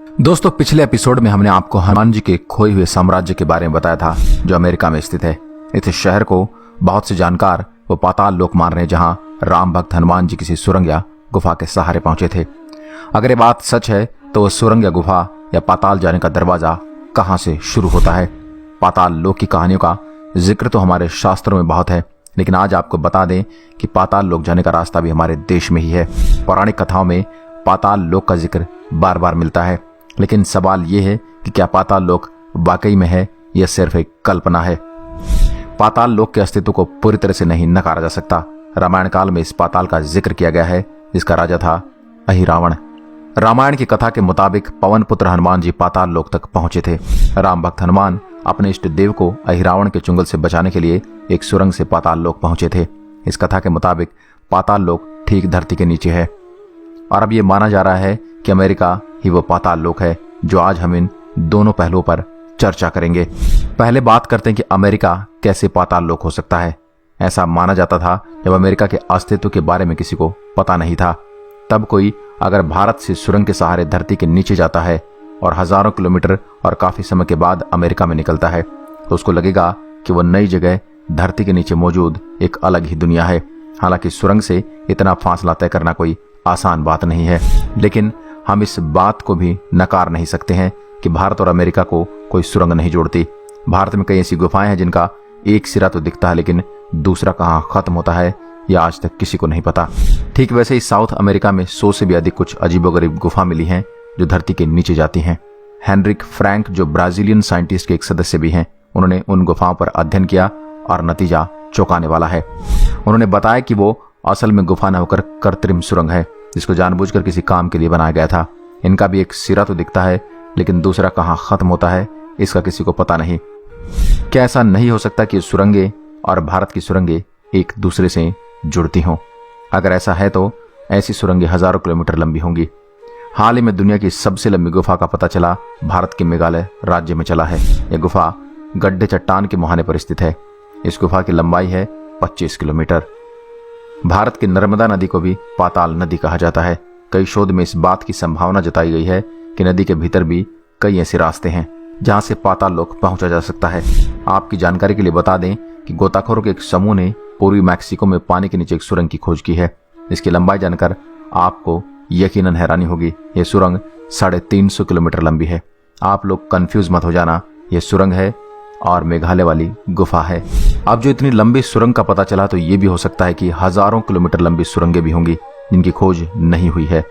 दोस्तों, पिछले एपिसोड में हमने आपको हनुमान जी के खोए हुए साम्राज्य के बारे में बताया था जो अमेरिका में स्थित है। इस शहर को बहुत से जानकार वो पाताल लोक मान रहे हैं जहां राम भक्त हनुमान जी किसी सुरंग या गुफा के सहारे पहुंचे थे। अगर ये बात सच है तो वो सुरंग या गुफा या पाताल जाने का दरवाजा कहां से शुरू होता है। पाताल लोक की कहानियों का जिक्र तो हमारे शास्त्रों में बहुत है, लेकिन आज आपको बता दें कि पाताल लोक जाने का रास्ता भी हमारे देश में ही है। पौराणिक कथाओं में पाताल लोक का जिक्र बार बार मिलता है, लेकिन सवाल यह है कि क्या पाताल लोक वाकई में है या सिर्फ एक कल्पना है। पाताल लोक के अस्तित्व को पूरी तरह से नहीं नकारा जा सकता। रामायण काल में इस पाताल का जिक्र किया गया है, जिसका राजा था अहिरावण। रामायण की कथा के मुताबिक पवन पुत्र हनुमान जी पाताल लोक तक पहुंचे थे। राम भक्त हनुमान अपने इष्ट देव को अहिरावण के चुंगल से बचाने के लिए एक सुरंग से पाताल लोक पहुंचे थे। इस कथा के मुताबिक पाताल लोक ठीक धरती के नीचे है और अब यह माना जा रहा है कि अमेरिका ही वो पाताल लोक है जो आज हम इन दोनों पहलुओं पर चर्चा करेंगे। पहले बात करते हैं कि अमेरिका कैसे पाताल लोक हो सकता है। ऐसा माना जाता था जब अमेरिका के अस्तित्व के बारे में किसी को पता नहीं था। तब कोई अगर भारत से सुरंग के सहारे धरती के नीचे जाता है और हजारों किलोमीटर और काफी समय के बाद अमेरिका में निकलता है तो उसको लगेगा कि वो नई जगह धरती के नीचे मौजूद एक अलग ही दुनिया है। हालांकि सुरंग से इतना फासला तय करना कोई आसान बात नहीं है, लेकिन हम इस बात को भी नकार नहीं सकते हैं कि भारत और अमेरिका को कोई सुरंग नहीं जोड़ती। भारत में कई ऐसी गुफाएं हैं जिनका एक सिरा तो दिखता है, लेकिन दूसरा कहां खत्म होता है यह आज तक किसी को नहीं पता। ठीक वैसे ही साउथ अमेरिका में 100 से भी अधिक कुछ अजीबोगरीब गुफा मिली हैं जो धरती के नीचे जाती हैं। हेनरिक फ्रैंक, जो ब्राजीलियन साइंटिस्ट के एक सदस्य भी हैं, उन्होंने उन गुफाओं पर अध्ययन किया और नतीजा चौंकाने वाला है। उन्होंने बताया कि वो असल में गुफा न होकर कृत्रिम सुरंग है जिसको जानबूझकर किसी काम के लिए बनाया गया था। इनका भी एक सिरा तो दिखता है, लेकिन दूसरा कहां खत्म होता है इसका किसी को पता नहीं। क्या ऐसा नहीं हो सकता कि सुरंगें और भारत की सुरंगें एक दूसरे से जुड़ती हों? अगर ऐसा है तो ऐसी सुरंगें हजारों किलोमीटर लंबी होंगी। हाल ही में दुनिया की सबसे लंबी गुफा का पता चला भारत के मेघालय राज्य में चला है। यह गुफा गड्ढे चट्टान के मुहाने पर स्थित है। इस गुफा की लंबाई है 25 किलोमीटर। भारत की नर्मदा नदी को भी पाताल नदी कहा जाता है। कई शोध में इस बात की संभावना जताई गई है कि नदी के भीतर भी कई ऐसे रास्ते हैं जहां से पाताल लोक पहुंचा जा सकता है। आपकी जानकारी के लिए बता दें कि गोताखोरों के एक समूह ने पूर्वी मैक्सिको में पानी के नीचे एक सुरंग की खोज की है। इसकी लंबाई जानकर आपको यकीनन हैरानी होगी। यह सुरंग 350 किलोमीटर लंबी है। आप लोग कंफ्यूज मत हो जाना, यह सुरंग है और मेघालय वाली गुफा है। अब जो इतनी लंबी सुरंग का पता चला तो ये भी हो सकता है कि हजारों किलोमीटर लंबी सुरंगें भी होंगी जिनकी खोज नहीं हुई है,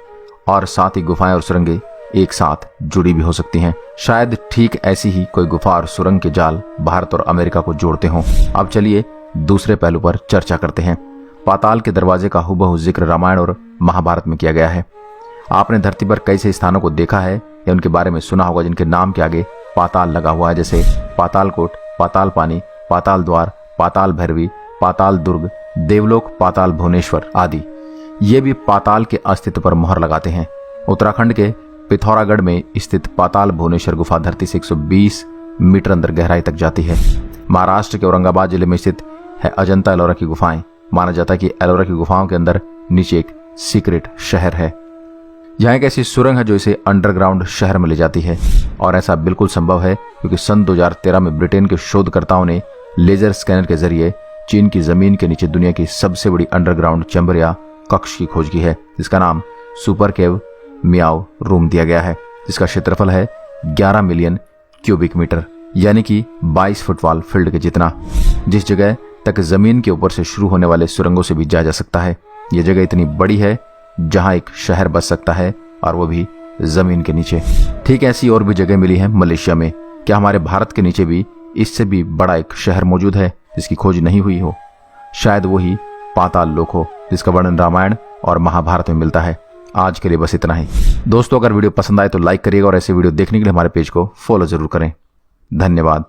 और साथ ही गुफाएं और सुरंगें एक साथ जुड़ी भी हो सकती हैं। शायद ठीक ऐसी ही कोई गुफा और सुरंग के जाल भारत और अमेरिका को जोड़ते हों। अब चलिए दूसरे पहलू पर चर्चा करते हैं। पाताल के दरवाजे का हुबहू जिक्र रामायण और महाभारत में किया गया है। आपने धरती पर कई से स्थानों को देखा है या उनके बारे में सुना होगा जिनके नाम के आगे पाताल लगा हुआ है, जैसे पाताल कोट, पाताल पानी, पाताल द्वार, पाताल भैरवी, पाताल दुर्ग, देवलोक, पाताल भुवनेश्वर आदि। ये भी पाताल के अस्तित्व पर मोहर लगाते हैं। उत्तराखंड के पिथौरागढ़ में स्थित पाताल भुवनेश्वर गुफा धरती से 120 मीटर अंदर गहराई तक जाती है। महाराष्ट्र के औरंगाबाद जिले में स्थित है अजंता एलोरा की गुफाएं। माना जाता है कि एलोरा की गुफाओं के अंदर नीचे एक सीक्रेट शहर है। यहाँ एक ऐसी सुरंग है जो इसे अंडरग्राउंड शहर में ले जाती है, और ऐसा बिल्कुल संभव है क्योंकि सन 2013 में ब्रिटेन के शोधकर्ताओं ने लेजर स्कैनर के जरिए चीन की जमीन के नीचे दुनिया की सबसे बड़ी अंडरग्राउंड चैम्बर या कक्ष की खोज की है, जिसका नाम सुपर केव मियाओ रूम दिया गया है, जिसका क्षेत्रफल है 11 मिलियन क्यूबिक मीटर, यानी कि 22 फुटबॉल फील्ड के जितना। जिस जगह तक जमीन के ऊपर से शुरू होने वाले सुरंगों से भी जाया जा सकता है। यह जगह इतनी बड़ी है जहां एक शहर बस सकता है, और वो भी जमीन के नीचे। ठीक ऐसी और भी जगह मिली है मलेशिया में। क्या हमारे भारत के नीचे भी इससे भी बड़ा एक शहर मौजूद है जिसकी खोज नहीं हुई हो? शायद वो ही पाताल लोक हो जिसका वर्णन रामायण और महाभारत में मिलता है। आज के लिए बस इतना ही। दोस्तों, अगर वीडियो पसंद आए तो लाइक करिएगा और ऐसे वीडियो देखने के लिए हमारे पेज को फॉलो जरूर करें। धन्यवाद।